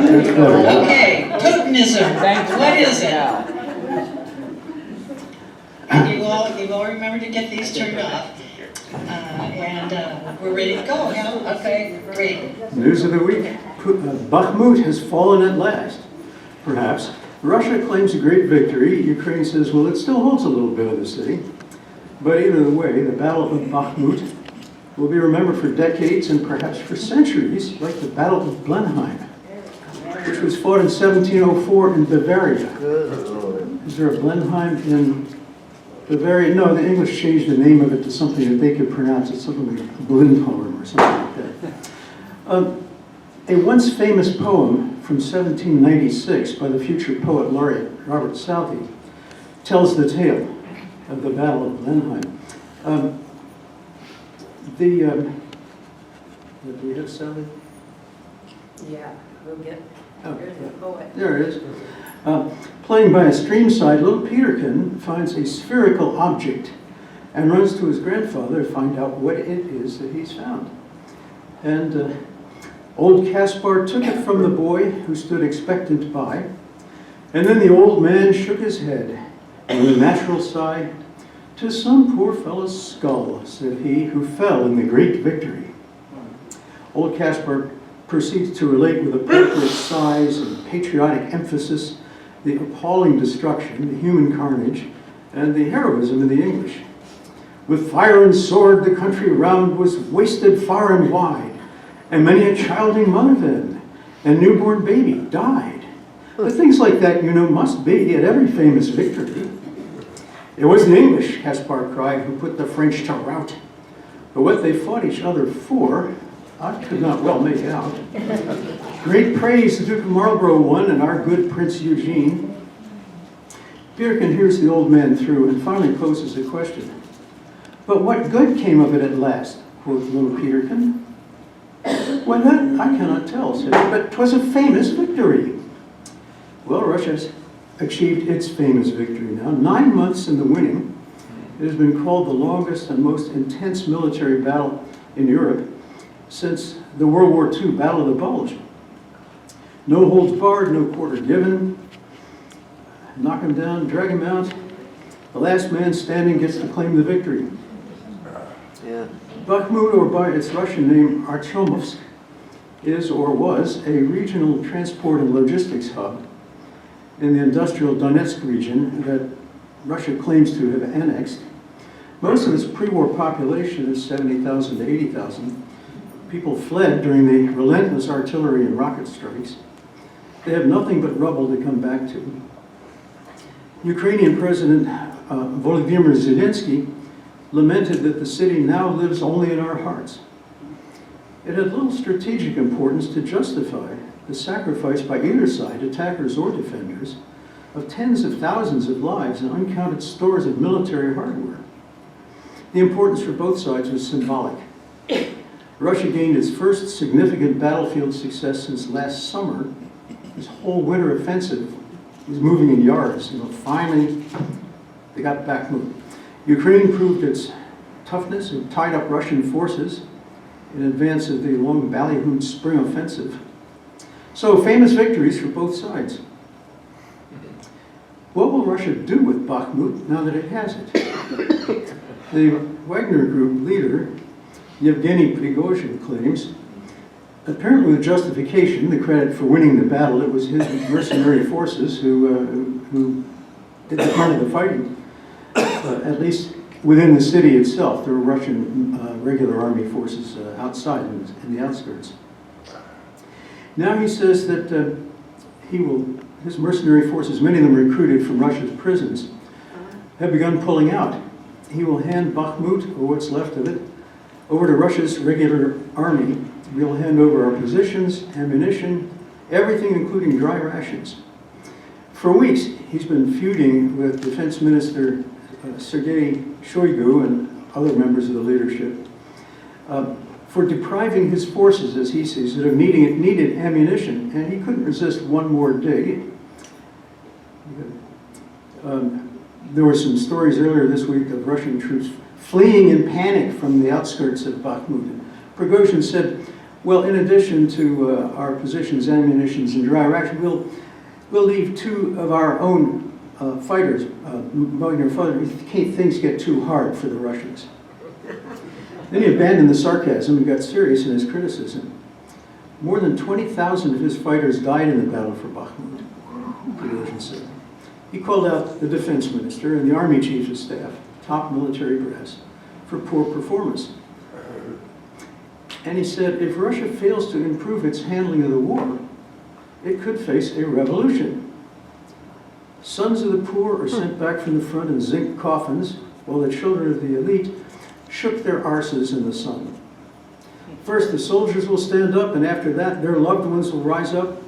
That's better. Okay, Putinism. What is it? You all remember to get these turned off. We're ready to go. Yeah? Okay, great. News of the week. Bakhmut has fallen at last, perhaps. Russia claims a great victory. Ukraine says, well, it still holds a little bit of the city. But either way, the Battle of Bakhmut will be remembered for decades and perhaps for centuries, like the Battle of Blenheim, which was fought in 1704 in Bavaria. Is there a Blenheim in Bavaria? No, the English changed the name of it to something that they could pronounce. It's something like Blindholm or something like that. A once famous poem from 1796 by the future poet laureate Robert Southey tells the tale of the Battle of Blenheim. Do we have Southey? Yeah, we'll get, there's the poet. There it is. Playing by a streamside, little Peterkin finds a spherical object and runs to his grandfather to find out what it is that he's found. And old Caspar took it from the boy who stood expectant by, and then the old man shook his head and with a natural sigh, "'Tis some poor fellow's skull," said he, "who fell in the great victory." Old Caspar proceeds to relate with appropriate sighs and patriotic emphasis the appalling destruction, the human carnage, and the heroism of the English. "With fire and sword the country round was wasted far and wide, and many a childing mother then, and newborn baby died." But things like that, you know, must be at every famous victory. "It was the English," Caspar cried, "who put the French to rout. But what they fought each other for, I could not well make out. Great praise the Duke of Marlborough won, and our good Prince Eugene." Peterkin hears the old man through and finally poses a question. "But what good came of it at last?" quoth little Peterkin. "Why, that I cannot tell," said he, "but 'twas a famous victory." Well, Russia's achieved its famous victory now. 9 months in the winning. It has been called the longest and most intense military battle in Europe since the World War II Battle of the Bulge. No holds barred, no quarter given. Knock him down, drag him out. The last man standing gets to claim the victory. Yeah. Bakhmut, or by its Russian name Artyomovsk, is or was a regional transport and logistics hub in the industrial Donetsk region that Russia claims to have annexed. Most of its pre-war population is 70,000 to 80,000. People fled during the relentless artillery and rocket strikes. They have nothing but rubble to come back to. Ukrainian President Volodymyr Zelensky lamented that the city now lives only in our hearts. It had little strategic importance to justify the sacrifice by either side, attackers or defenders, of tens of thousands of lives and uncounted stores of military hardware. The importance for both sides was symbolic. Russia gained its first significant battlefield success since last summer. This whole winter offensive was moving in yards. Finally, they got Bakhmut. Ukraine proved its toughness and tied up Russian forces in advance of the long ballyhooed spring offensive. So, famous victories for both sides. What will Russia do with Bakhmut now that it has it? The Wagner Group leader, Yevgeny Prigozhin, claims, apparently with justification, the credit for winning the battle, it was his mercenary forces who did the part of the fighting, at least within the city itself. There were Russian regular army forces outside in the outskirts. Now he says that his mercenary forces, many of them recruited from Russia's prisons, have begun pulling out. He will hand Bakhmut, or what's left of it, over to Russia's regular army. We'll hand over our positions, ammunition, everything including dry rations. For weeks, he's been feuding with Defense Minister Sergei Shoigu and other members of the leadership for depriving his forces, as he sees it, of needed ammunition, and he couldn't resist one more dig. There were some stories earlier this week of Russian troops fleeing in panic from the outskirts of Bakhmut. Prigozhin said, Well, in addition to our positions, ammunitions, and dry rations, we'll leave 2 of our own fighters, Wagner fighters, in case things get too hard for the Russians. Then he abandoned the sarcasm and got serious in his criticism. More than 20,000 of his fighters died in the battle for Bakhmut, Prigozhin said. He called out the defense minister and the army chiefs of staff, top military brass, for poor performance. And he said, if Russia fails to improve its handling of the war, it could face a revolution. Sons of the poor are sent back from the front in zinc coffins, while the children of the elite shook their arses in the sun. First, the soldiers will stand up, and after that, their loved ones will rise up.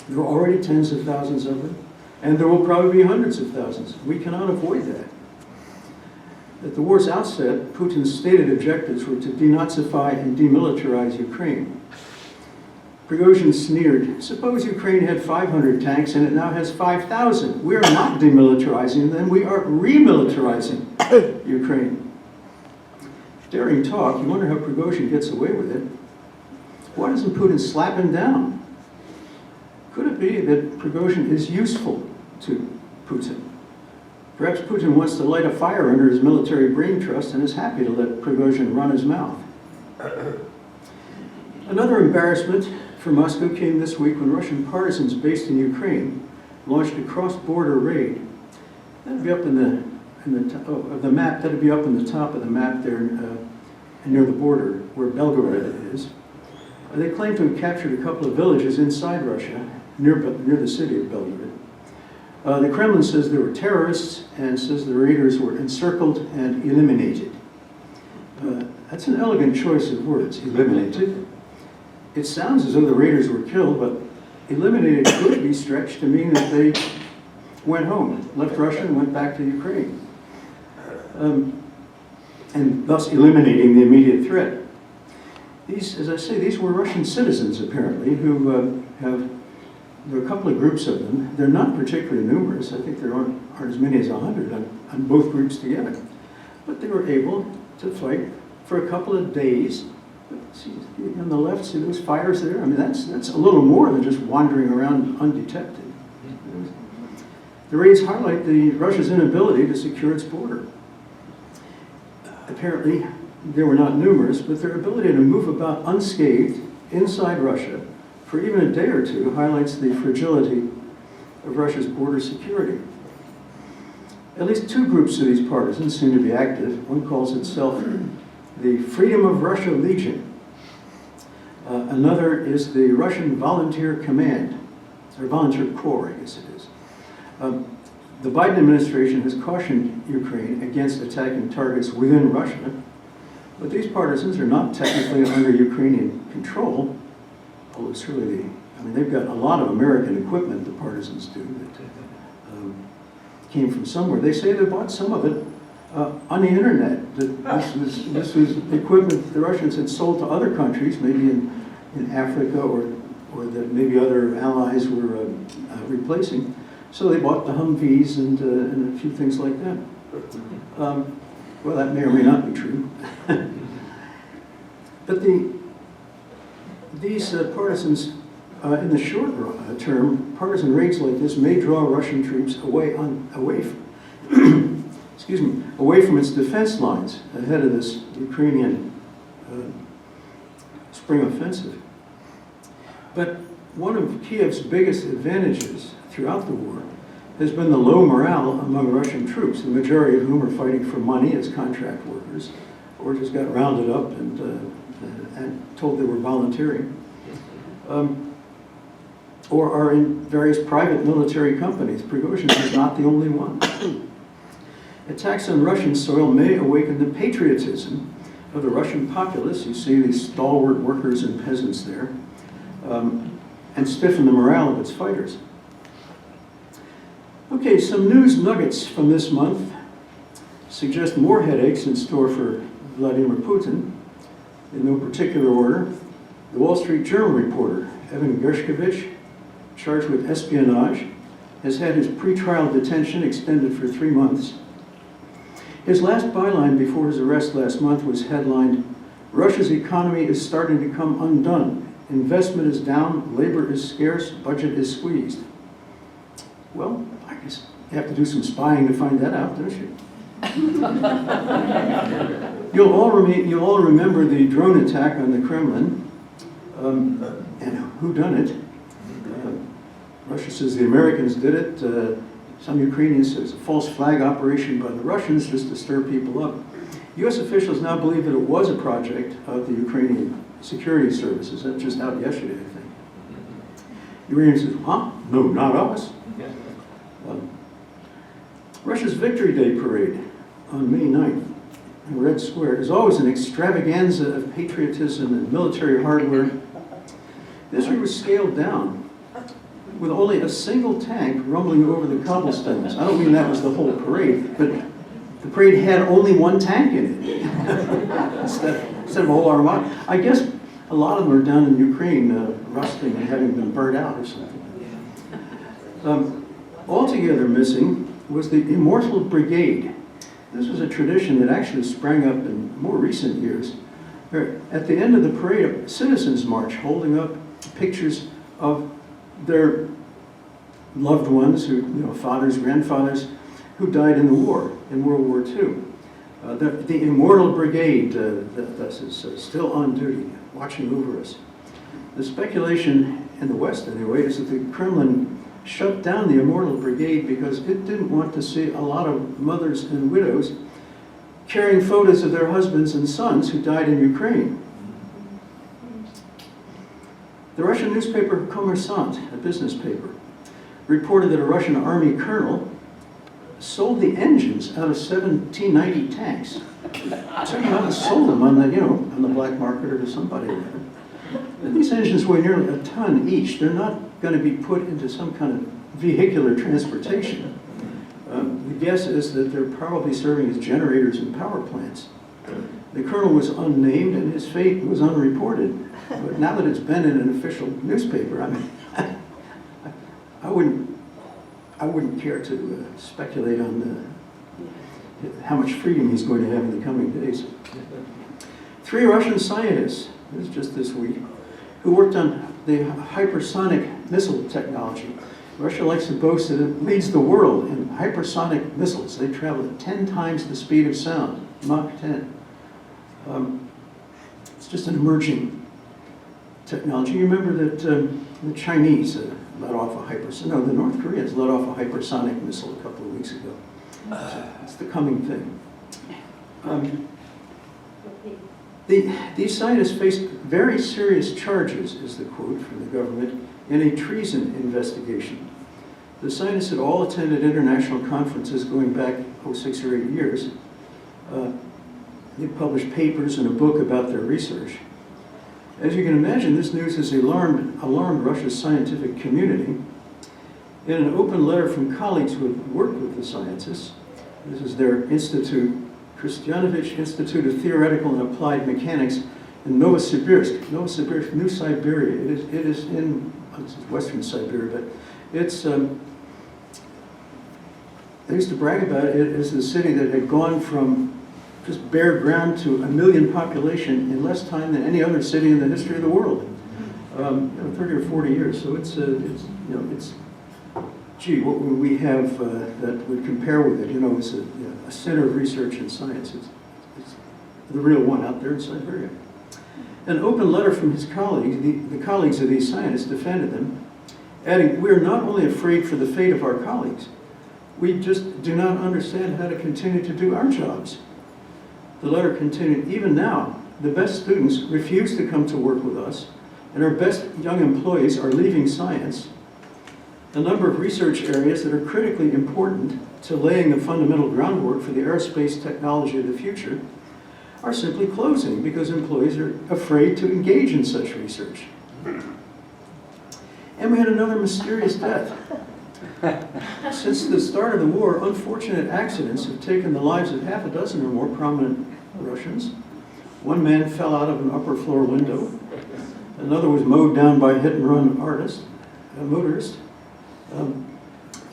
There are already tens of thousands of them, and there will probably be hundreds of thousands. We cannot avoid that. At the war's outset, Putin's stated objectives were to denazify and demilitarize Ukraine. Prigozhin sneered, suppose Ukraine had 500 tanks and it now has 5,000. We are not demilitarizing them, we are remilitarizing Ukraine. Daring talk, you wonder how Prigozhin gets away with it. Why doesn't Putin slap him down? Could it be that Prigozhin is useful to Putin? Perhaps Putin wants to light a fire under his military brain trust and is happy to let Prigozhin run his mouth. Another embarrassment for Moscow came this week when Russian partisans based in Ukraine launched a cross-border raid. That'd be up in the map. That'd be up in the top of the map there near the border where Belgorod is. They claim to have captured a couple of villages inside Russia near the city of Belgorod. The Kremlin says there were terrorists and says the raiders were encircled and eliminated. That's an elegant choice of words, eliminated. It sounds as though the raiders were killed, but eliminated could be stretched to mean that they went home, left Russia and went back to Ukraine. And thus eliminating the immediate threat. These, as I say, these were Russian citizens apparently who there are a couple of groups of them. They're not particularly numerous. I think there aren't as many as 100 on both groups together. But they were able to fight for a couple of days. See, on the left, see those fires there? I mean, that's a little more than just wandering around undetected. The raids highlight Russia's inability to secure its border. Apparently, they were not numerous, but their ability to move about unscathed inside Russia for even a day or two highlights the fragility of Russia's border security. At least 2 groups of these partisans seem to be active. One calls itself the Freedom of Russia Legion. Another is the Russian Volunteer Command, or Volunteer Corps, I guess it is. The Biden administration has cautioned Ukraine against attacking targets within Russia, but these partisans are not technically under Ukrainian control, although surely they've got a lot of American equipment, the partisans do, that came from somewhere. They say they bought some of it on the internet. This was equipment the Russians had sold to other countries, maybe in Africa or that maybe other allies were replacing. So they bought the Humvees and a few things like that. Well, that may or may not be true. But these partisans, in the short term, partisan raids like this may draw Russian troops away from its defense lines ahead of this Ukrainian spring offensive. But one of Kiev's biggest advantages throughout the war has been the low morale among Russian troops, the majority of whom are fighting for money as contract workers, or just got rounded up and told they were volunteering, or are in various private military companies. Prigozhin is not the only one. Attacks on Russian soil may awaken the patriotism of the Russian populace. You see these stalwart workers and peasants there, and stiffen the morale of its fighters. Okay, some news nuggets from this month suggest more headaches in store for Vladimir Putin. In no particular order, the Wall Street Journal reporter, Evan Gershkovich, charged with espionage, has had his pretrial detention extended for 3 months. His last byline before his arrest last month was headlined, Russia's economy is starting to come undone. Investment is down, labor is scarce, budget is squeezed. Well, I guess you have to do some spying to find that out, don't you? You'll all remember the drone attack on the Kremlin, and who done it? Russia says the Americans did it. Some Ukrainians say it's a false flag operation by the Russians just to stir people up. U.S. officials now believe that it was a project of the Ukrainian security services. That's just out yesterday, I think. Ukrainians say, huh? No, not us. Russia's Victory Day parade on May 9th in Red Square is always an extravaganza of patriotism and military hardware. This year was scaled down with only a single tank rumbling over the cobblestones. I don't mean that was the whole parade, but the parade had only one tank in it instead of a whole armada. I guess a lot of them are down in Ukraine rusting and having been burnt out or something. Altogether missing was the Immortal Brigade. This was a tradition that actually sprang up in more recent years. At the end of the parade, a citizens' march holding up pictures of their loved ones, who, fathers, grandfathers, who died in the war, in World War II. The Immortal Brigade thus is still on duty, watching over us. The speculation in the West, anyway, is that the Kremlin shut down the Immortal Brigade because it didn't want to see a lot of mothers and widows carrying photos of their husbands and sons who died in Ukraine. The Russian newspaper Kommersant, a business paper, reported that a Russian army colonel sold the engines out of 1790 tanks. So you haven't sold them on the black market or to somebody. And these engines weigh nearly a ton each. They're not going to be put into some kind of vehicular transportation. The guess is that they're probably serving as generators in power plants. The colonel was unnamed and his fate was unreported. But now that it's been in an official newspaper, I mean, I wouldn't care to speculate on how much freedom he's going to have in the coming days. 3 Russian scientists, this is just this week, who worked on the hypersonic missile technology. Russia likes to boast that it leads the world in hypersonic missiles. They travel at 10 times the speed of sound, Mach 10. It's just an emerging technology. You remember that the Chinese let off the North Koreans let off a hypersonic missile a couple of weeks ago. It's the coming thing. These scientists face very serious charges, is the quote from the government, in a treason investigation. The scientists had all attended international conferences going back 6 or 8 years. They published papers and a book about their research. As you can imagine, this news has alarmed Russia's scientific community. In an open letter from colleagues who have worked with the scientists, this is their institute, Christianovich Institute of Theoretical and Applied Mechanics in Novosibirsk, New Siberia. It is in Western Siberia, but it's, they used to brag about it as the city that had gone from just bare ground to 1 million population in less time than any other city in the history of the world, 30 or 40 years. So gee, what would we have that would compare with it? It's a center of research and science. It's the real one out there in Siberia. An open letter from his colleagues, the colleagues of these scientists defended them, adding, "We are not only afraid for the fate of our colleagues, we just do not understand how to continue to do our jobs." The letter continued, "Even now, the best students refuse to come to work with us, and our best young employees are leaving science. A number of research areas that are critically important to laying the fundamental groundwork for the aerospace technology of the future are simply closing because employees are afraid to engage in such research." And we had another mysterious death. Since the start of the war, unfortunate accidents have taken the lives of half a dozen or more prominent Russians. One man fell out of an upper floor window. Another was mowed down by a hit-and-run motorist.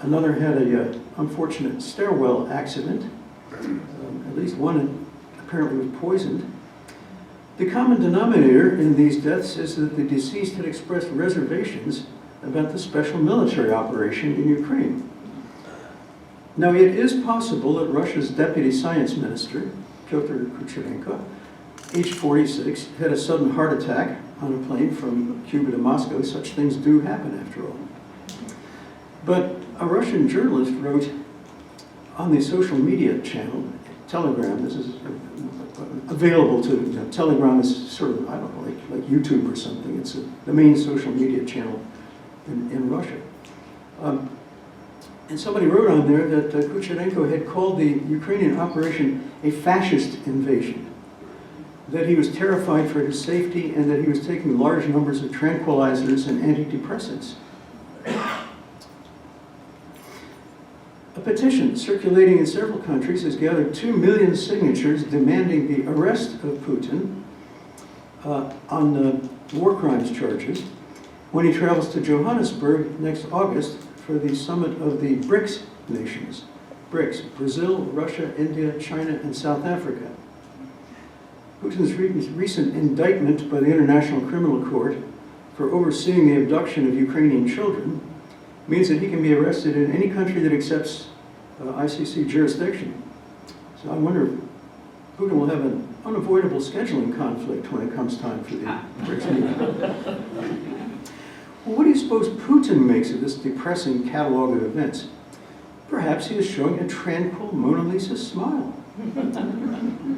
Another had a unfortunate stairwell accident. At least one apparently was poisoned. The common denominator in these deaths is that the deceased had expressed reservations about the special military operation in Ukraine. Now, it is possible that Russia's deputy science minister, Pyotr Kucherenko, age 46, had a sudden heart attack on a plane from Cuba to Moscow. Such things do happen, after all. But a Russian journalist wrote on the social media channel, Telegram, this is available to, Telegram is sort of, I don't know, like YouTube or something. It's the main social media channel in Russia. And somebody wrote on there that Kucherenko had called the Ukrainian operation a fascist invasion, that he was terrified for his safety, and that he was taking large numbers of tranquilizers and antidepressants. A petition circulating in several countries has gathered 2 million signatures demanding the arrest of Putin on war crimes charges when he travels to Johannesburg next August for the summit of the BRICS nations. BRICS: Brazil, Russia, India, China, and South Africa. Putin's recent indictment by the International Criminal Court for overseeing the abduction of Ukrainian children means that he can be arrested in any country that accepts ICC jurisdiction. So I wonder if Putin will have an unavoidable scheduling conflict when it comes time for the BRICS meeting. Well, what do you suppose Putin makes of this depressing catalog of events? Perhaps he is showing a tranquil Mona Lisa smile.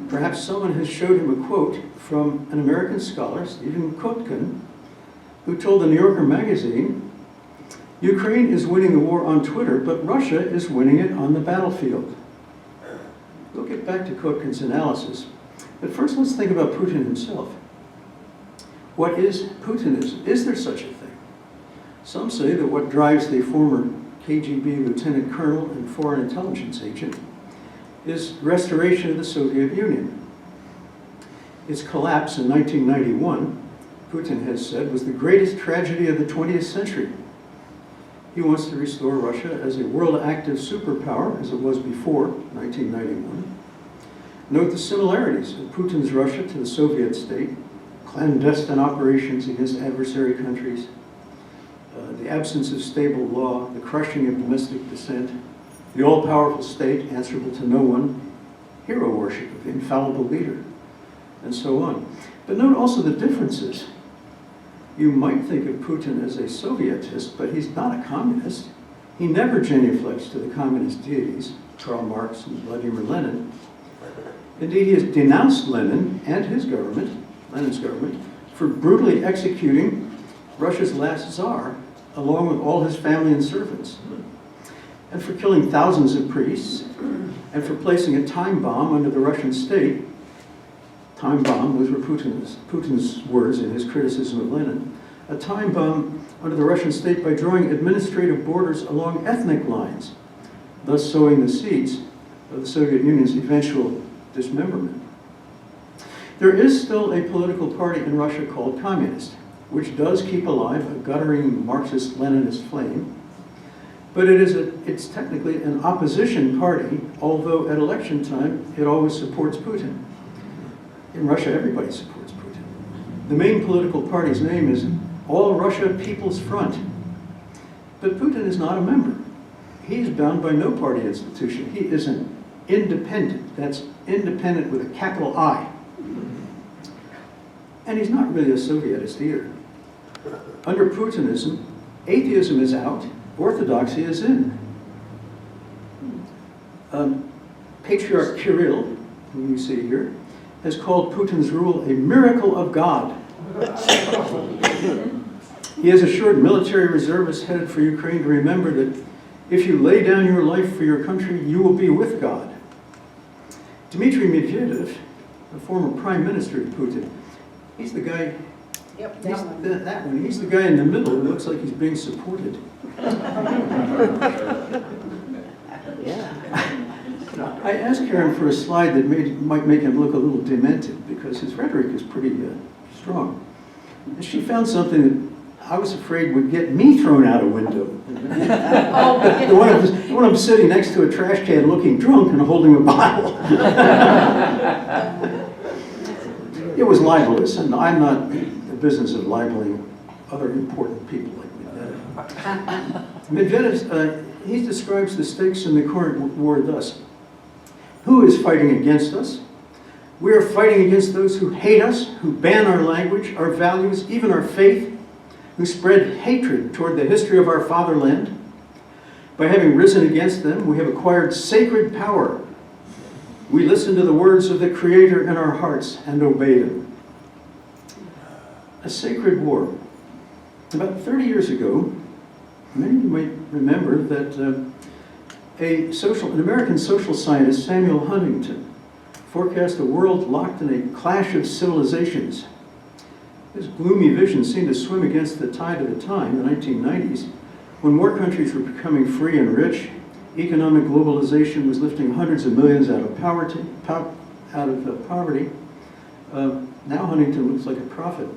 Perhaps someone has showed him a quote from an American scholar, Stephen Kotkin, who told the New Yorker magazine, "Ukraine is winning the war on Twitter, but Russia is winning it on the battlefield." We'll get back to Kotkin's analysis, but first let's think about Putin himself. What is Putinism? Is there such a thing? Some say that what drives the former KGB lieutenant colonel and foreign intelligence agent is restoration of the Soviet Union. Its collapse in 1991, Putin has said, was the greatest tragedy of the 20th century. He wants to restore Russia as a world active superpower, as it was before 1991. Note the similarities of Putin's Russia to the Soviet state: clandestine operations against adversary countries, the absence of stable law, the crushing of domestic dissent, the all-powerful state answerable to no one, hero worship of the infallible leader, and so on. But note also the differences. You might think of Putin as a Sovietist, but he's not a communist. He never genuflects to the communist deities, Karl Marx and Vladimir Lenin. Indeed, he has denounced Lenin and his government, Lenin's government, for brutally executing Russia's last Tsar, along with all his family and servants, and for killing thousands of priests, and for placing a time bomb under the Russian state. Time bomb, those were Putin's words in his criticism of Lenin. A time bomb under the Russian state by drawing administrative borders along ethnic lines, thus sowing the seeds of the Soviet Union's eventual dismemberment. There is still a political party in Russia called Communist, which does keep alive a guttering Marxist-Leninist flame, but it's technically an opposition party, although at election time it always supports Putin. In Russia, everybody supports Putin. The main political party's name is All Russia People's Front. But Putin is not a member. He is bound by no party institution. He is an independent. That's independent with a capital I. And he's not really a Sovietist either. Under Putinism, atheism is out, orthodoxy is in. Patriarch Kirill, whom you see here, has called Putin's rule a miracle of God. He has assured military reservists headed for Ukraine to remember that if you lay down your life for your country, you will be with God. Dmitry Medvedev, the former prime minister of Putin, he's the guy, Yep, that one. He's the guy in the middle who looks like he's being supported. I asked Karen for a slide that might make him look a little demented, because his rhetoric is pretty strong. And she found something that I was afraid would get me thrown out a window. The one of them sitting next to a trash can looking drunk and holding a bottle. It was libelous, and I'm not in the business of libeling other important people like Medvedev. Medvedev, he describes the stakes in the current war thus. Who is fighting against us? We are fighting against those who hate us, who ban our language, our values, even our faith, who spread hatred toward the history of our fatherland. By having risen against them, we have acquired sacred power. We listen to the words of the Creator in our hearts and obey them. A sacred war. About 30 years ago, many of you might remember that an American social scientist, Samuel Huntington, forecast a world locked in a clash of civilizations. His gloomy vision seemed to swim against the tide of the time, the 1990s, when more countries were becoming free and rich. Economic globalization was lifting hundreds of millions out of poverty. Now Huntington looks like a prophet.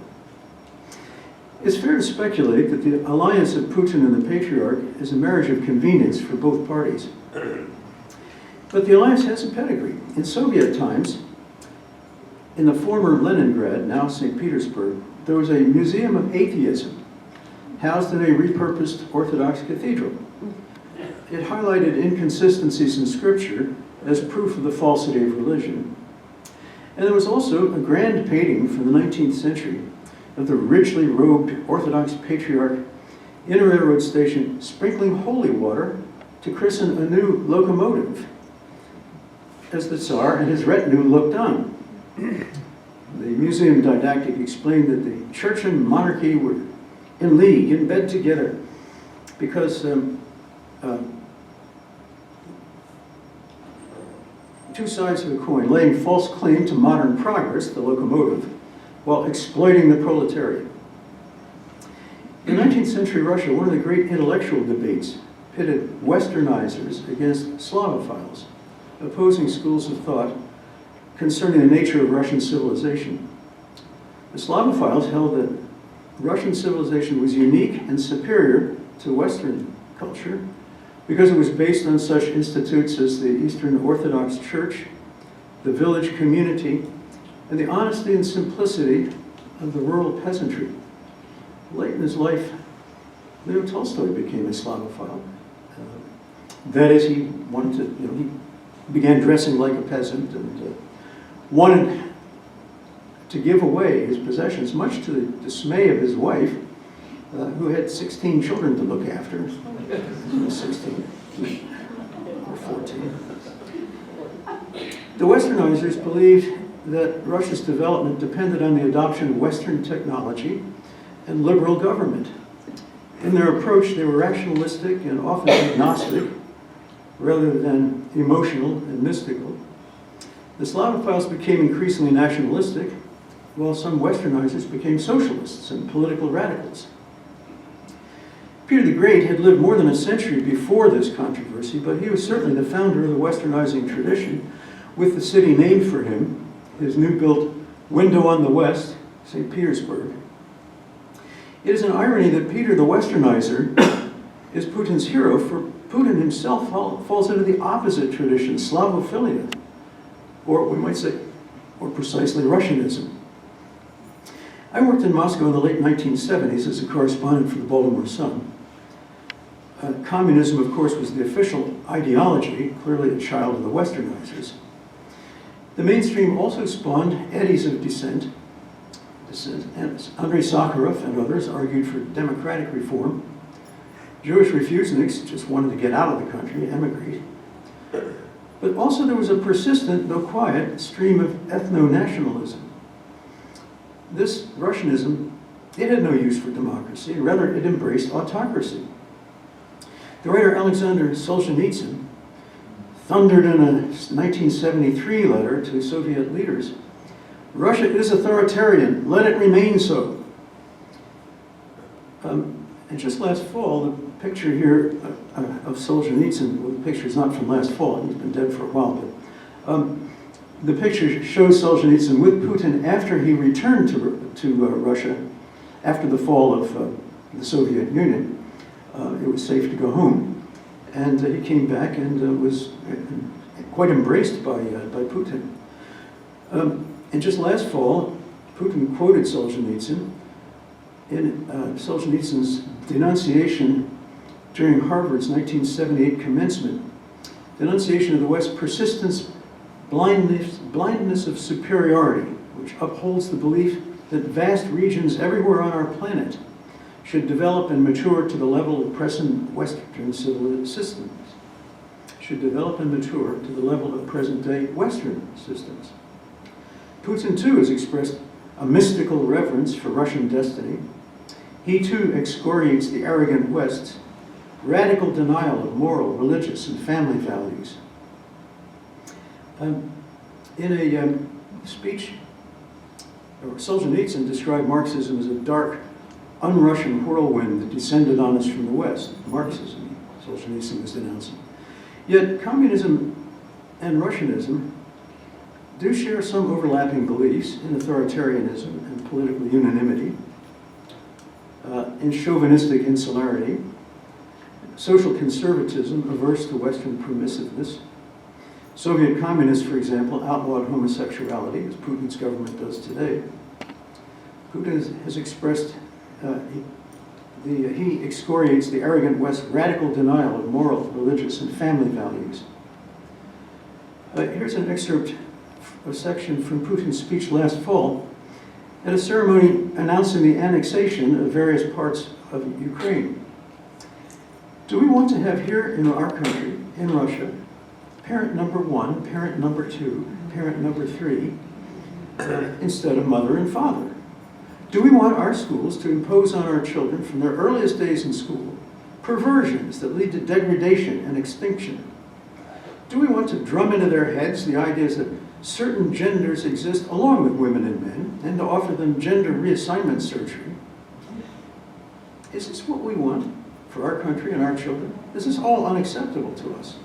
It's fair to speculate that the alliance of Putin and the Patriarch is a marriage of convenience for both parties. But the alliance has a pedigree. In Soviet times, in the former Leningrad, now St. Petersburg, there was a museum of atheism housed in a repurposed Orthodox cathedral. It highlighted inconsistencies in scripture as proof of the falsity of religion. And there was also a grand painting from the 19th century of the richly robed Orthodox Patriarch in a railroad station sprinkling holy water to christen a new locomotive as the Tsar and his retinue looked on. The museum didactic explained that the church and monarchy were in league, in bed together, because two sides of the coin, laying false claim to modern progress, the locomotive, while exploiting the proletariat. In 19th century Russia, one of the great intellectual debates pitted Westernizers against Slavophiles, opposing schools of thought concerning the nature of Russian civilization. The Slavophiles held that Russian civilization was unique and superior to Western culture because it was based on such institutes as the Eastern Orthodox Church, the village community, and the honesty and simplicity of the rural peasantry. Late in his life, Leo Tolstoy became a Slavophile. That is, he wanted to, he began dressing like a peasant and wanted to give away his possessions, much to the dismay of his wife, who had 16 children to look after. 16 or 14. The Westernizers believed that Russia's development depended on the adoption of Western technology and liberal government. In their approach, they were rationalistic and often agnostic, rather than emotional and mystical. The Slavophiles became increasingly nationalistic, while some Westernizers became socialists and political radicals. Peter the Great had lived more than a century before this controversy, but he was certainly the founder of the Westernizing tradition, with the city named for him, his new-built window on the west, St. Petersburg. It is an irony that Peter the Westernizer is Putin's hero, for Putin himself falls into the opposite tradition, Slavophilia, or we might say, or precisely Russianism. I worked in Moscow in the late 1970s as a correspondent for the Baltimore Sun. Communism, of course, was the official ideology, clearly a child of the Westernizers. The mainstream also spawned eddies of dissent, and Andrei Sakharov and others argued for democratic reform. Jewish refuseniks just wanted to get out of the country, emigrate. But also there was a persistent, though quiet, stream of ethno-nationalism. This Russianism, it had no use for democracy, rather it embraced autocracy. The writer Alexander Solzhenitsyn thundered in a 1973 letter to Soviet leaders, "Russia is authoritarian, let it remain so." And just last fall, the picture here of Solzhenitsyn, well, the picture is not from last fall, he's been dead for a while, but the picture shows Solzhenitsyn with Putin after he returned to Russia after the fall of the Soviet Union. It was safe to go home. And he came back and was quite embraced by Putin. And just last fall, Putin quoted Solzhenitsyn in Solzhenitsyn's denunciation during Harvard's 1978 commencement. Denunciation of the West's persistence, blindness of superiority, which upholds the belief that vast regions everywhere on our planet should develop and mature to the level of present Western civil systems. Should develop and mature to the level of present-day Western systems. Putin, too, has expressed a mystical reverence for Russian destiny. He, too, excoriates the arrogant West's radical denial of moral, religious, and family values. In a speech, Solzhenitsyn described Marxism as a dark, un-Russian whirlwind that descended on us from the West. Marxism, Solzhenitsyn was denouncing. Yet communism and Russianism do share some overlapping beliefs in authoritarianism and political unanimity, in chauvinistic insularity, social conservatism averse to Western permissiveness. Soviet communists, for example, outlawed homosexuality, as Putin's government does today. Putin has expressed, he excoriates the arrogant West's radical denial of moral, religious, and family values. Here's an excerpt, a section from Putin's speech last fall at a ceremony announcing the annexation of various parts of Ukraine. Do we want to have here in our country, in Russia, parent number 1, parent number 2, parent number 3, instead of mother and father? Do we want our schools to impose on our children from their earliest days in school perversions that lead to degradation and extinction? Do we want to drum into their heads the ideas that certain genders exist along with women and men, and to offer them gender reassignment surgery? Is this what we want for our country and our children? This is all unacceptable to us.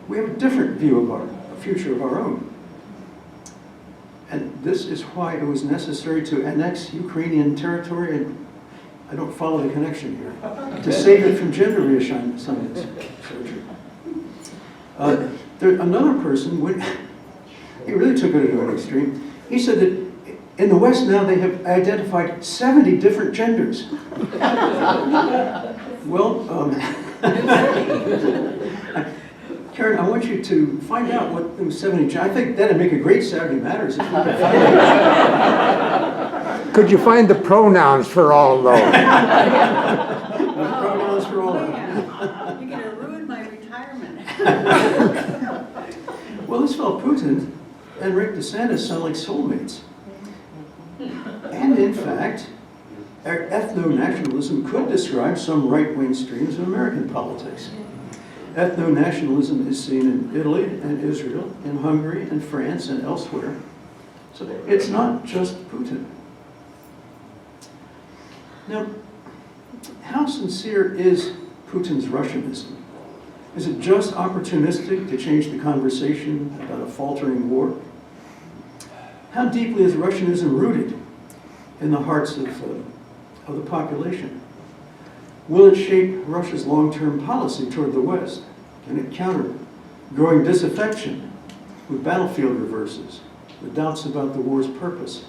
We have a different view of a future of our own. And this is why it was necessary to annex Ukrainian territory, and I don't follow the connection here, to save it from gender reassignment surgery. Another person, he really took it to an extreme. He said that in the West now they have identified 70 different genders. Well, Karen, I want you to find out what those 70, I think that'd make a great Saturday Matters if we could find out. Could you find the pronouns for all those? Pronouns for all of them. You're going to ruin my retirement. Well, this fellow Putin and Rick DeSantis sound like soulmates. And in fact, ethno-nationalism could describe some right-wing streams of American politics. Ethno-nationalism is seen in Italy and Israel, in Hungary and France and elsewhere. So it's not just Putin. Now, how sincere is Putin's Russianism? Is it just opportunistic to change the conversation about a faltering war? How deeply is Russianism rooted in the hearts of the population? Will it shape Russia's long-term policy toward the West? Can it counter growing disaffection with battlefield reverses, the doubts about the war's purpose,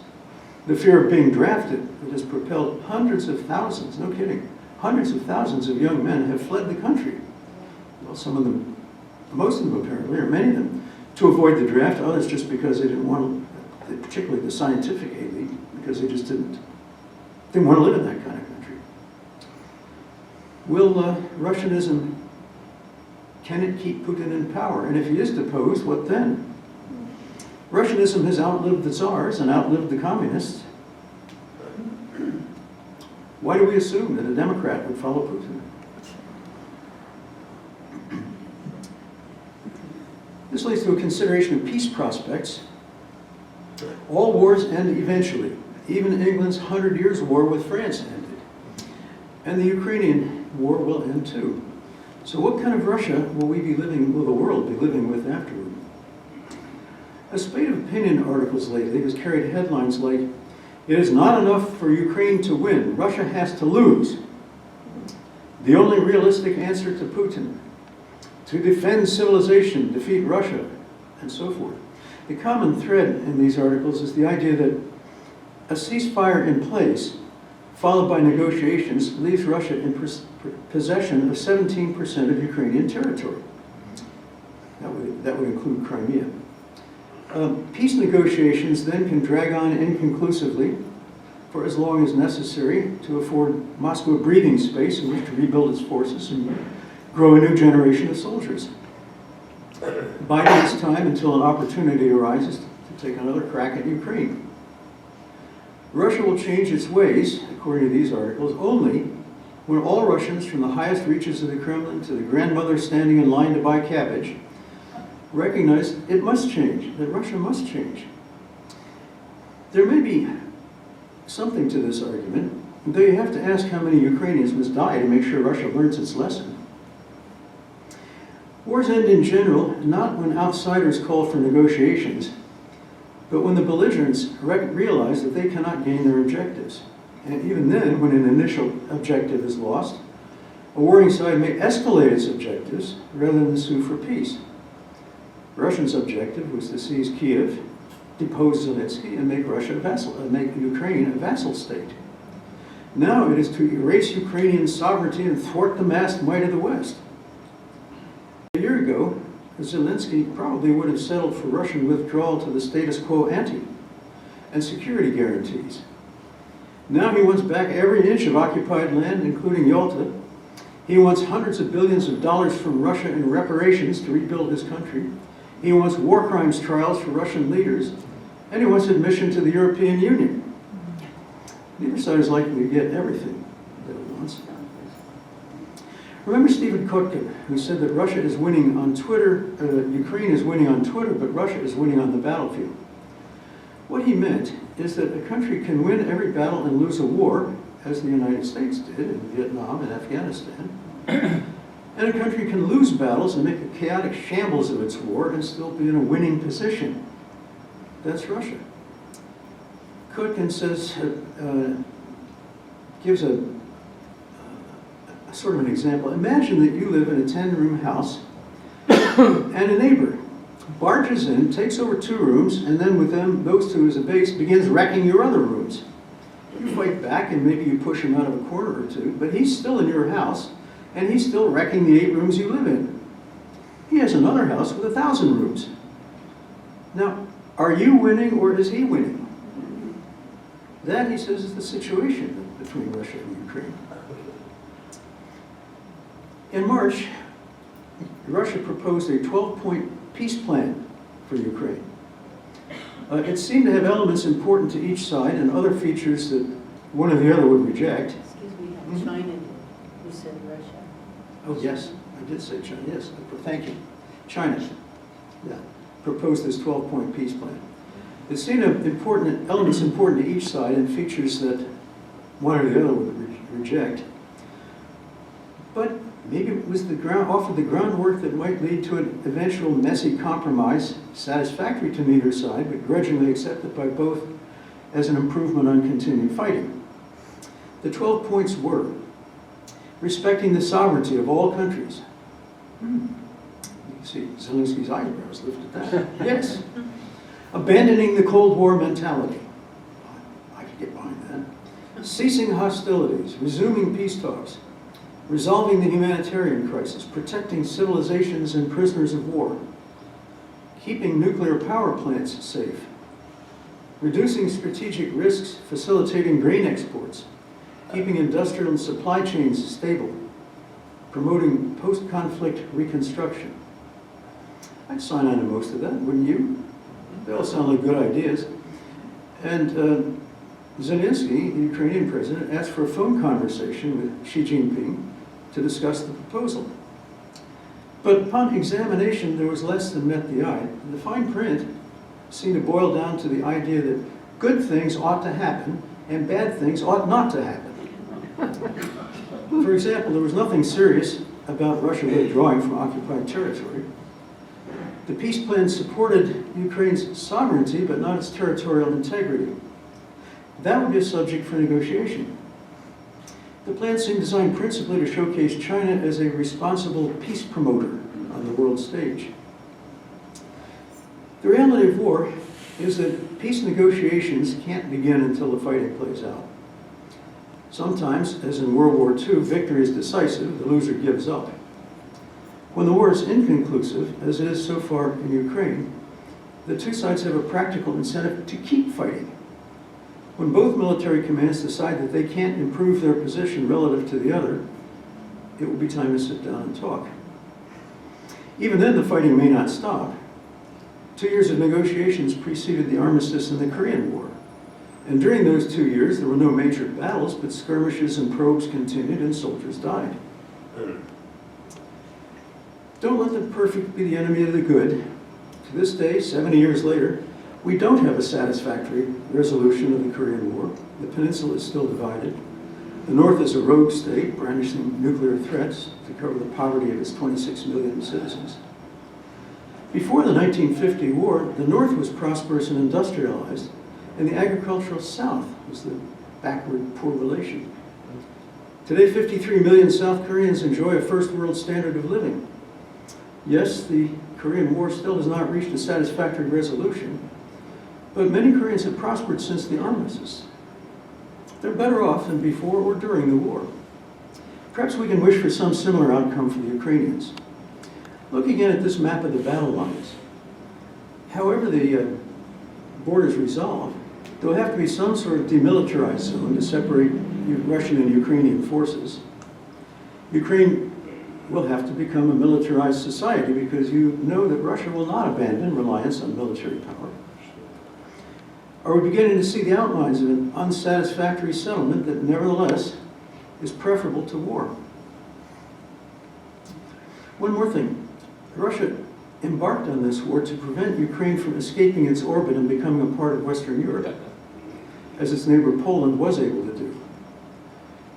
the fear of being drafted that has propelled hundreds of thousands, no kidding, hundreds of thousands of young men have fled the country? Well, some of them, most of them apparently, or many of them, to avoid the draft, others just because they didn't want to, particularly the scientific elite, because they just didn't want to live in that kind of country. Will Russianism, can it keep Putin in power? And if he is deposed, what then? Russianism has outlived the Tsars and outlived the communists. Why do we assume that a Democrat would follow Putin? This leads to a consideration of peace prospects. All wars end eventually. Even England's 100 Years' War with France ended. And the Ukrainian war will end too. So what kind of Russia will the world be living with afterward? A spate of opinion articles lately has carried headlines like, "It is not enough for Ukraine to win, Russia has to lose. The only realistic answer to Putin, to defend civilization, defeat Russia," and so forth. The common thread in these articles is the idea that A ceasefire in place, followed by negotiations, leaves Russia in possession of 17% of Ukrainian territory. That would include Crimea. Peace negotiations then can drag on inconclusively for as long as necessary to afford Moscow a breathing space in which to rebuild its forces and grow a new generation of soldiers. Biding its time until an opportunity arises to take another crack at Ukraine. Russia will change its ways, according to these articles, only when all Russians, from the highest reaches of the Kremlin to the grandmother standing in line to buy cabbage, recognize it must change, that Russia must change. There may be something to this argument, though you have to ask how many Ukrainians must die to make sure Russia learns its lesson. Wars end in general not when outsiders call for negotiations, but when the belligerents realize that they cannot gain their objectives. And even then, when an initial objective is lost, a warring side may escalate its objectives rather than sue for peace. Russia's objective was to seize Kiev, depose Zelensky, and make Ukraine a vassal state. Now it is to erase Ukrainian sovereignty and thwart the massed might of the West. A year ago, Zelensky probably would have settled for Russian withdrawal to the status quo ante and security guarantees. Now he wants back every inch of occupied land, including Yalta. He wants hundreds of billions of dollars from Russia in reparations to rebuild his country. He wants war crimes trials for Russian leaders, and he wants admission to the European Union. Neither side is likely to get everything that it wants. Remember Stephen Kotkin, who said that Russia is winning on Twitter, Ukraine is winning on Twitter, but Russia is winning on the battlefield. What he meant is that a country can win every battle and lose a war, as the United States did in Vietnam and Afghanistan, and a country can lose battles and make a chaotic shambles of its war and still be in a winning position. That's Russia. Kotkin says, gives a sort of an example. Imagine that you live in a 10-room house and a neighbor barges in, takes over 2 rooms, and then with those 2 as a base, begins wrecking your other rooms. You fight back and maybe you push him out of a corner or 2, but he's still in your house and he's still wrecking the 8 rooms you live in. He has another house with 1,000 rooms. Now, are you winning or is he winning? That, he says, is the situation between Russia and Ukraine. In March, Russia proposed a 12-point peace plan for Ukraine. It seemed to have elements important to each side and other features that one or the other would reject. Excuse me, China did. You said Russia. Oh, yes, I did say China, yes, thank you. China, yeah, proposed this 12-point peace plan. It seemed to have elements important to each side and features that one or the other would reject. But maybe it was offered the groundwork that might lead to an eventual messy compromise, satisfactory to neither side, but grudgingly accepted by both as an improvement on continued fighting. The 12 points were: respecting the sovereignty of all countries. You see Zelensky's eyebrows lifted that. Yes. Abandoning the Cold War mentality. I could get behind that. Ceasing hostilities, resuming peace talks, resolving the humanitarian crisis, protecting civilizations and prisoners of war, keeping nuclear power plants safe, reducing strategic risks, facilitating grain exports, keeping industrial and supply chains stable, promoting post-conflict reconstruction. I'd sign on to most of that, wouldn't you? They all sound like good ideas. And Zelensky, the Ukrainian president, asked for a phone conversation with Xi Jinping to discuss the proposal. But upon examination, there was less than met the eye. And the fine print seemed to boil down to the idea that good things ought to happen and bad things ought not to happen. For example, there was nothing serious about Russia withdrawing from occupied territory. The peace plan supported Ukraine's sovereignty, but not its territorial integrity. That would be a subject for negotiation. The plan seemed designed principally to showcase China as a responsible peace promoter on the world stage. The reality of war is that peace negotiations can't begin until the fighting plays out. Sometimes, as in World War II, victory is decisive, the loser gives up. When the war is inconclusive, as it is so far in Ukraine, the two sides have a practical incentive to keep fighting. When both military commands decide that they can't improve their position relative to the other, it will be time to sit down and talk. Even then, the fighting may not stop. 2 years of negotiations preceded the armistice in the Korean War. And during those 2 years, there were no major battles, but skirmishes and probes continued and soldiers died. Don't let the perfect be the enemy of the good. To this day, 70 years later, we don't have a satisfactory resolution of the Korean War. The peninsula is still divided. The North is a rogue state, brandishing nuclear threats to cover the poverty of its 26 million citizens. Before the 1950 war, the North was prosperous and industrialized, and the agricultural South was the backward, poor relation. Today, 53 million South Koreans enjoy a first world standard of living. Yes, the Korean War still has not reached a satisfactory resolution, but many Koreans have prospered since the armistice. They're better off than before or during the war. Perhaps we can wish for some similar outcome for the Ukrainians. Look again at this map of the battle lines. However the borders resolve, there will have to be some sort of demilitarized zone to separate Russian and Ukrainian forces. Ukraine will have to become a militarized society because you know that Russia will not abandon reliance on military power. Are we beginning to see the outlines of an unsatisfactory settlement that nevertheless is preferable to war? One more thing. Russia embarked on this war to prevent Ukraine from escaping its orbit and becoming a part of Western Europe, as its neighbor Poland was able to do.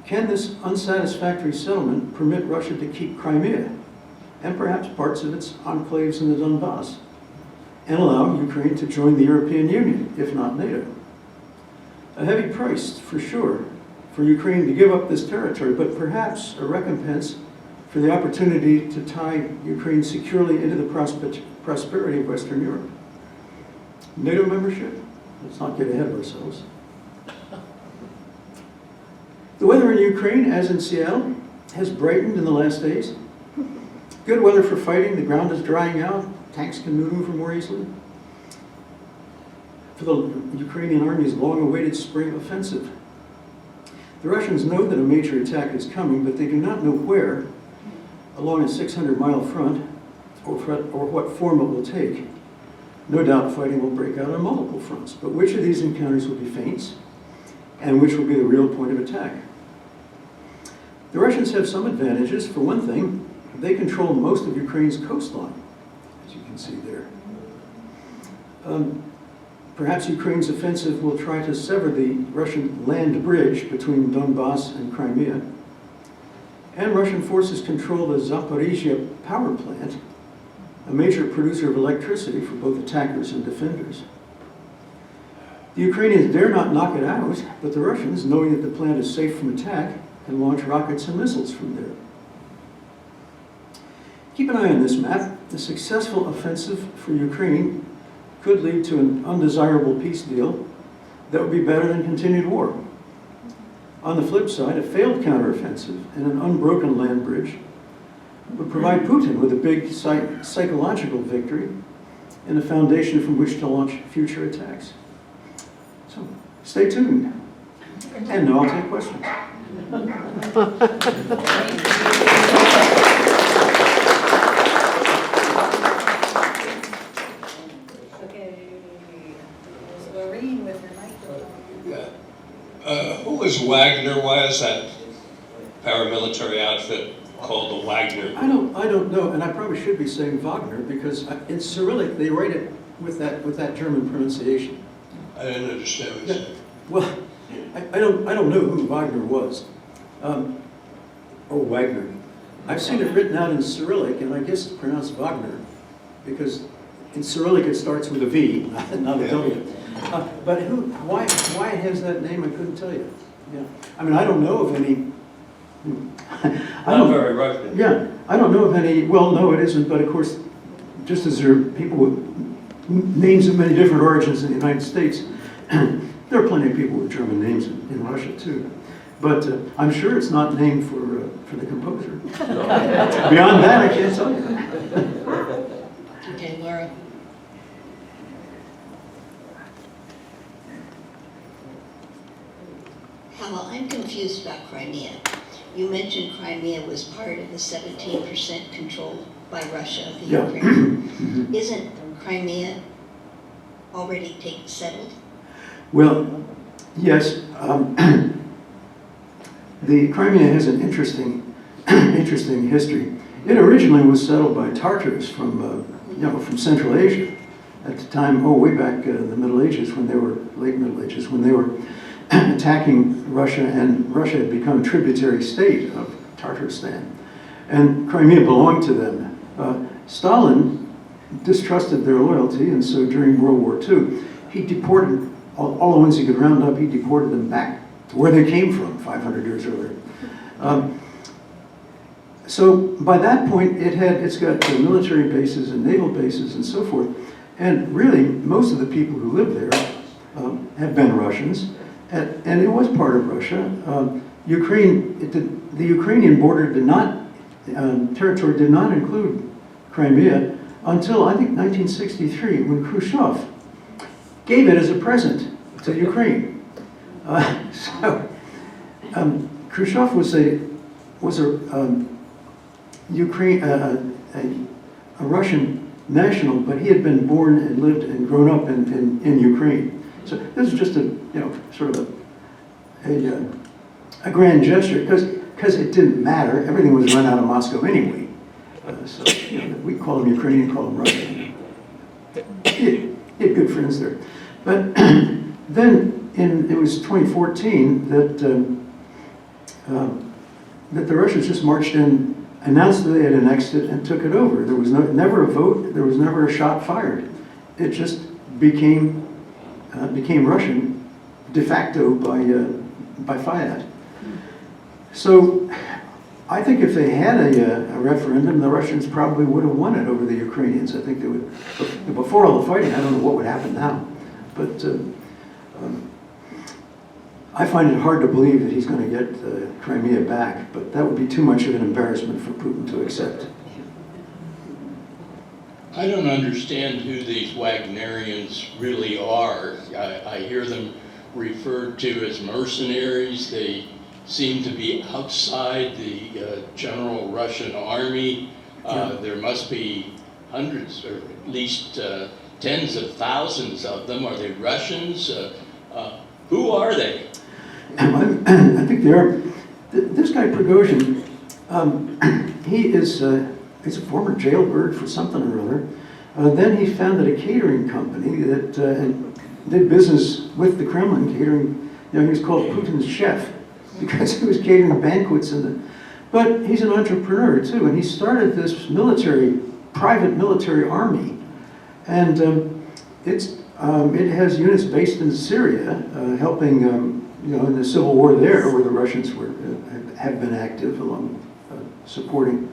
Can this unsatisfactory settlement permit Russia to keep Crimea and perhaps parts of its enclaves in the Donbass and allow Ukraine to join the European Union, if not NATO? A heavy price, for sure, for Ukraine to give up this territory, but perhaps a recompense for the opportunity to tie Ukraine securely into the prosperity of Western Europe. NATO membership? Let's not get ahead of ourselves. The weather in Ukraine, as in Seattle, has brightened in the last days. Good weather for fighting, the ground is drying out, tanks can maneuver more easily. For the Ukrainian army's long-awaited spring offensive. The Russians know that a major attack is coming, but they do not know where along a 600-mile front or what form it will take. No doubt fighting will break out on multiple fronts, but which of these encounters will be feints and which will be the real point of attack? The Russians have some advantages. For one thing, they control most of Ukraine's coastline, as you can see there. Perhaps Ukraine's offensive will try to sever the Russian land bridge between Donbass and Crimea. And Russian forces control the Zaporizhia power plant, a major producer of electricity for both attackers and defenders. The Ukrainians dare not knock it out, but the Russians, knowing that the plant is safe from attack, can launch rockets and missiles from there. Keep an eye on this map. A successful offensive for Ukraine could lead to an undesirable peace deal that would be better than continued war. On the flip side, a failed counteroffensive and an unbroken land bridge would provide Putin with a big psychological victory and a foundation from which to launch future attacks. So, stay tuned. And now I'll take questions. Who is Wagner? Why is that paramilitary outfit called the Wagner? I don't know, and I probably should be saying Wagner because in Cyrillic they write it with that German pronunciation. I didn't understand what you said. Well, I don't know who Wagner was, or Wagner. I've seen it written out in Cyrillic, and I guess it's pronounced Wagner because in Cyrillic it starts with a V, not a W. But why it has that name, I couldn't tell you. Yeah, I mean, I don't know of any. Not very Russian. Yeah, I don't know of any. Well, no, it isn't. But of course, just as there are people with names of many different origins in the United States. There are plenty of people with German names in Russia too. But I'm sure it's not named for the composer. Beyond that, I can't tell you. Okay, Laura. Well, I'm confused about Crimea. You mentioned Crimea was part of the 17% controlled by Russia of the Yeah. Ukraine. Isn't Crimea already settled? Well, yes. The Crimea has an interesting history. It originally was settled by Tartars from Central Asia at the time, way back in the Middle Ages, late Middle Ages, when they were attacking Russia, and Russia had become a tributary state of Tatarstan. And Crimea belonged to them. Stalin distrusted their loyalty, and so during World War II, he deported all the ones he could round up, he deported them back to where they came from 500 years earlier. So by that point, it's got military bases and naval bases and so forth. And really, most of the people who live there have been Russians, and it was part of Russia. The Ukrainian border territory did not include Crimea until, I think, 1963, when Khrushchev gave it as a present to Ukraine. Khrushchev was a Russian national, but he had been born and lived and grown up in Ukraine. So this is just sort of a grand gesture, because it didn't matter. Everything was run out of Moscow anyway. So we call them Ukrainian, call them Russian. He had good friends there. But then it was 2014 that the Russians just marched in, announced that they had annexed it, and took it over. There was never a vote. There was never a shot fired. It just became Russian de facto by Fiat. So I think if they had a referendum, the Russians probably would have won it over the Ukrainians. I think they would. Before all the fighting, I don't know what would happen now. But I find it hard to believe that he's going to get Crimea back, but that would be too much of an embarrassment for Putin to accept. I don't understand who these Wagnerians really are. I hear them referred to as mercenaries. They seem to be outside the general Russian army. There must be hundreds, or at least tens of thousands of them. Are they Russians? Who are they? I think they are. This guy Prigozhin, he's a former jailbird for something or other. Then he founded a catering company that did business with the Kremlin, catering. He was called Putin's chef because he was catering banquets but he's an entrepreneur too, and he started this private military army, and it has units based in Syria, helping in the civil war there, where the Russians have been active along supporting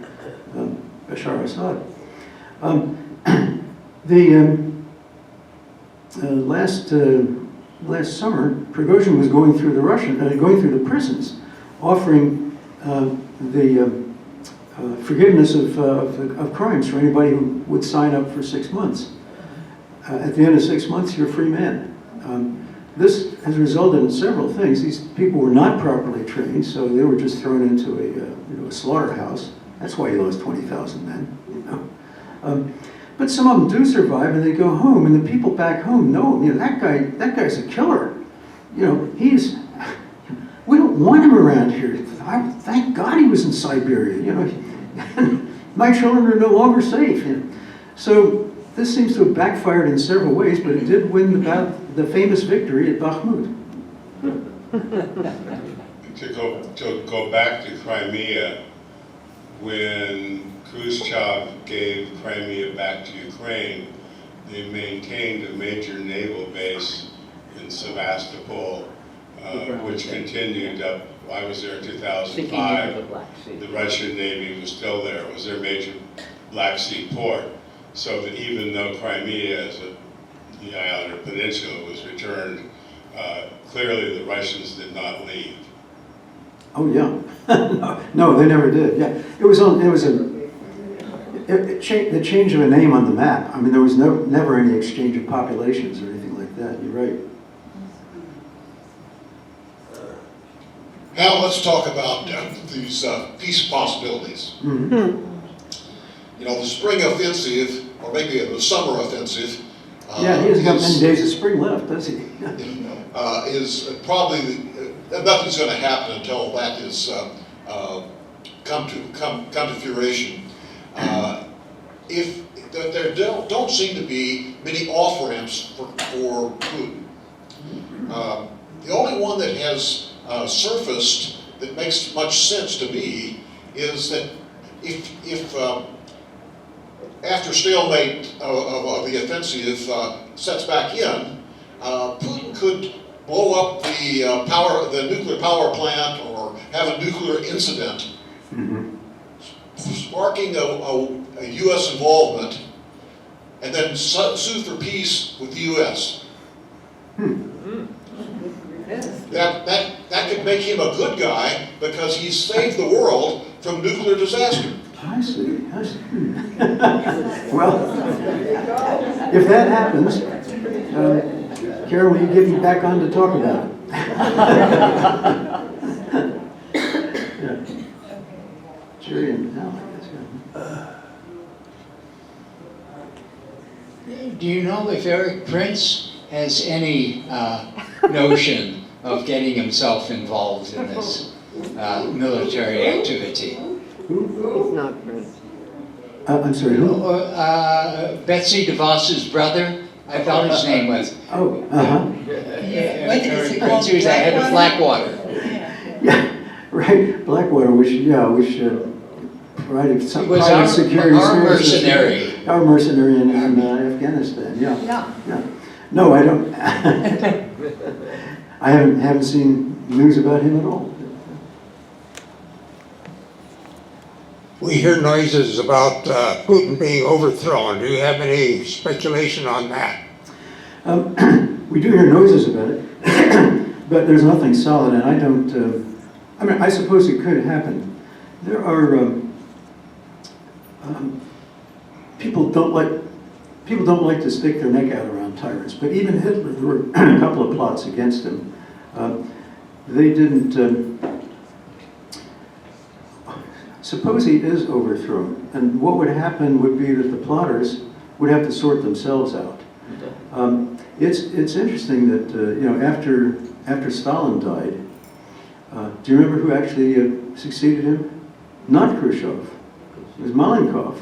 Bashar Assad. Last summer, Prigozhin was going through the prisons, offering the forgiveness of crimes for anybody who would sign up for 6 months. At the end of 6 months, you're a free man. This has resulted in several things. These people were not properly trained, so they were just thrown into a slaughterhouse. That's why he lost 20,000 men. But some of them do survive, and they go home, and the people back home know, that guy's a killer. We don't want him around here. Thank God he was in Siberia. My children are no longer safe. So this seems to have backfired in several ways, but it did win the famous victory at Bakhmut. To go back to Crimea, when Khrushchev gave Crimea back to Ukraine, they maintained a major naval base in Sevastopol, which continued up. I was there in 2005. The Russian Navy was still there. It was their major Black Sea port. So that even though Crimea is the island or peninsula was returned, clearly the Russians did not leave. Oh, yeah. No, they never did, yeah. The change of a name on the map. I mean, there was never any exchange of populations or anything like that, you're right. Now let's talk about these peace possibilities. Mm-hmm. You know, the spring offensive, or maybe the summer offensive. Yeah, he hasn't got many days of spring left, does he? Is probably nothing's going to happen until that is come to fruition. If there don't seem to be many off ramps for Putin. The only one that has surfaced that makes much sense to me is that if after stalemate of the offensive sets back in, Putin could blow up the nuclear power plant or have a nuclear incident, sparking a U.S. involvement, and then sue for peace with the U.S. That could make him a good guy because he's saved the world from nuclear disaster. I see. Well, if that happens, Carol, will you get me back on to talk about it? Yeah. Jerry and Al, I guess. Yeah. Do you know if Eric Prince has any notion of getting himself involved in this military activity? It's not Prince. I'm sorry, who? Betsy DeVos's brother, I thought his name was. Oh, What is it called? Prince, who's the head of Blackwater. yeah, right, Blackwater, which provided some He was private security our services. mercenary. Our mercenary in Afghanistan, yeah. No, I don't. I haven't seen news about him at all. We hear noises about Putin being overthrown. Do you have any speculation on that? We do hear noises about it, but there's nothing solid, and I don't. I mean, I suppose it could happen. There are people don't like to stick their neck out around tyrants, but even Hitler, there were a couple of plots against him. They didn't. Suppose he is overthrown, and what would happen would be that the plotters would have to sort themselves out. It's interesting that after Stalin died, do you remember who actually succeeded him? Not Khrushchev. It was Malenkov.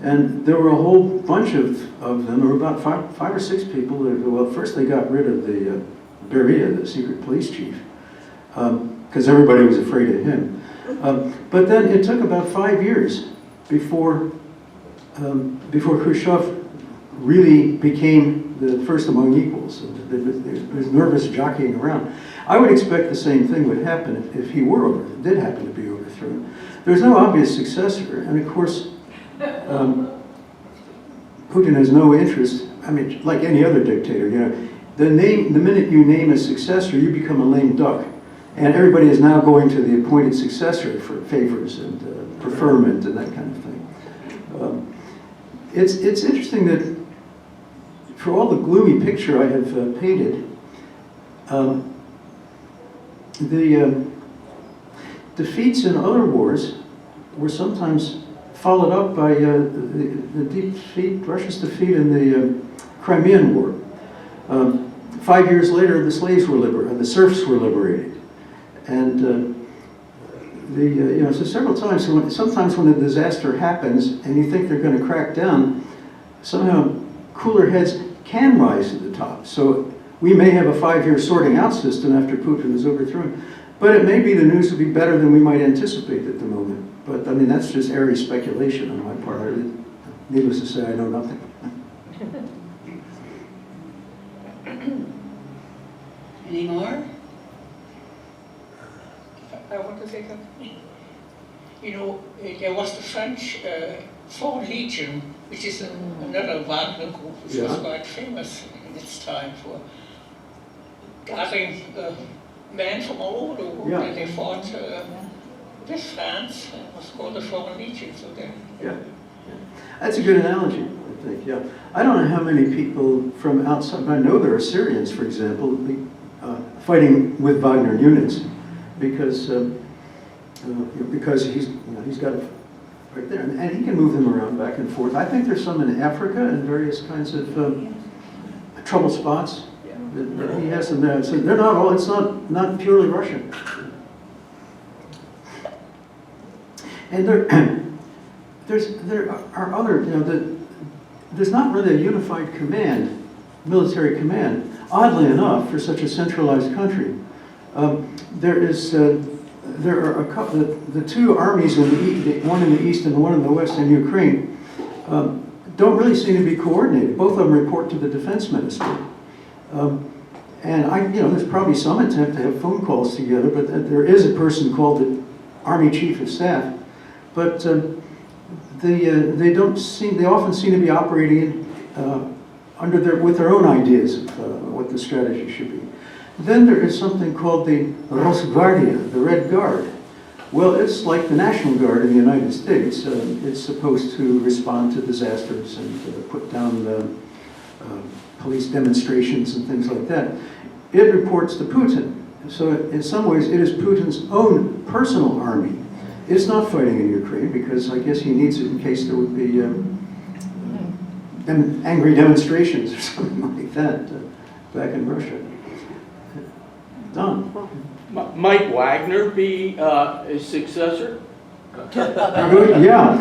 And there were a whole bunch of them. There were about five or six people. Well, first they got rid of the Beria, the secret police chief, because everybody was afraid of him. But then it took about 5 years before Khrushchev really became the first among equals. There was nervous jockeying around. I would expect the same thing would happen if he did happen to be overthrown. There's no obvious successor, and of course, Putin has no interest. I mean, like any other dictator, the minute you name a successor, you become a lame duck. And everybody is now going to the appointed successor for favors and preferment and that kind of thing. It's interesting that for all the gloomy picture I have painted, the defeats in other wars were sometimes followed up by Russia's defeat in the Crimean War. 5 years later, the slaves were liberated, the serfs were liberated. And so several times, sometimes when a disaster happens and you think they're going to crack down, somehow cooler heads can rise to the top. So we may have a 5-year sorting out system after Putin is overthrown, but it may be the news will be better than we might anticipate at the moment. But I mean, that's just airy speculation on my part. Needless to say, I know nothing. Any more? I want to say something. You know, there was the French Foreign Legion, which is another Wagner group, which was quite famous think it's time for gathering men from all over the world, Yeah. and they fought with France. It was called the Foreign Legion, so they Yeah. That's a good analogy, I think, yeah. I don't know how many people from outside, I know there are Syrians, for example, fighting with Wagner units because he's got it right there, and he can move them around back and forth. I think there's some in Africa and various kinds of trouble spots that he has them there. So they're not all. It's not purely Russian. And there are other. There's not really a unified command, military command. Oddly enough, for such a centralized country, there are a couple. The two armies in one in the east and one in the west in Ukraine, don't really seem to be coordinated. Both of them report to the defense minister, and there's probably some attempt to have phone calls together. But there is a person called the Army Chief of Staff, but they don't seem. They often seem to be operating with their own ideas of what the strategy should be. Then there is something called the Rosgvardia, the Red Guard. Well, it's like the National Guard in the United States. It's supposed to respond to disasters and put down police demonstrations and things like that. It reports to Putin. So in some ways, it is Putin's own personal army. It's not fighting in Ukraine because I guess he needs it in case there would be angry demonstrations or something like that back in Russia. Don. Might Wagner be a successor? Yeah.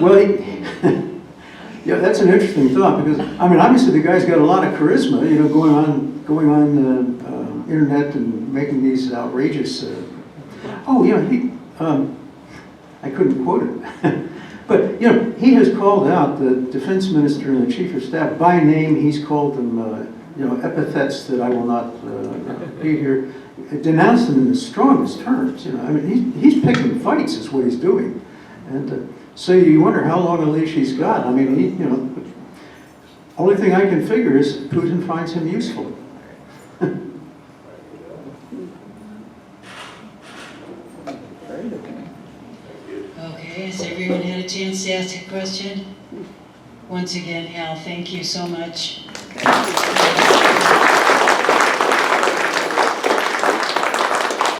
Well, yeah, that's an interesting thought because obviously the guy's got a lot of charisma. Going on internet and making these outrageous. I couldn't quote it. But, he has called out the defense minister and the chief of staff by name. He's called them, epithets that I will not repeat here. Denounced them in the strongest terms. He's picking fights is what he's doing. And so you wonder how long a leash he's got. Only thing I can figure is Putin finds him useful. Okay, has everyone had a chance to ask a question? Once again, Hal, thank you so much.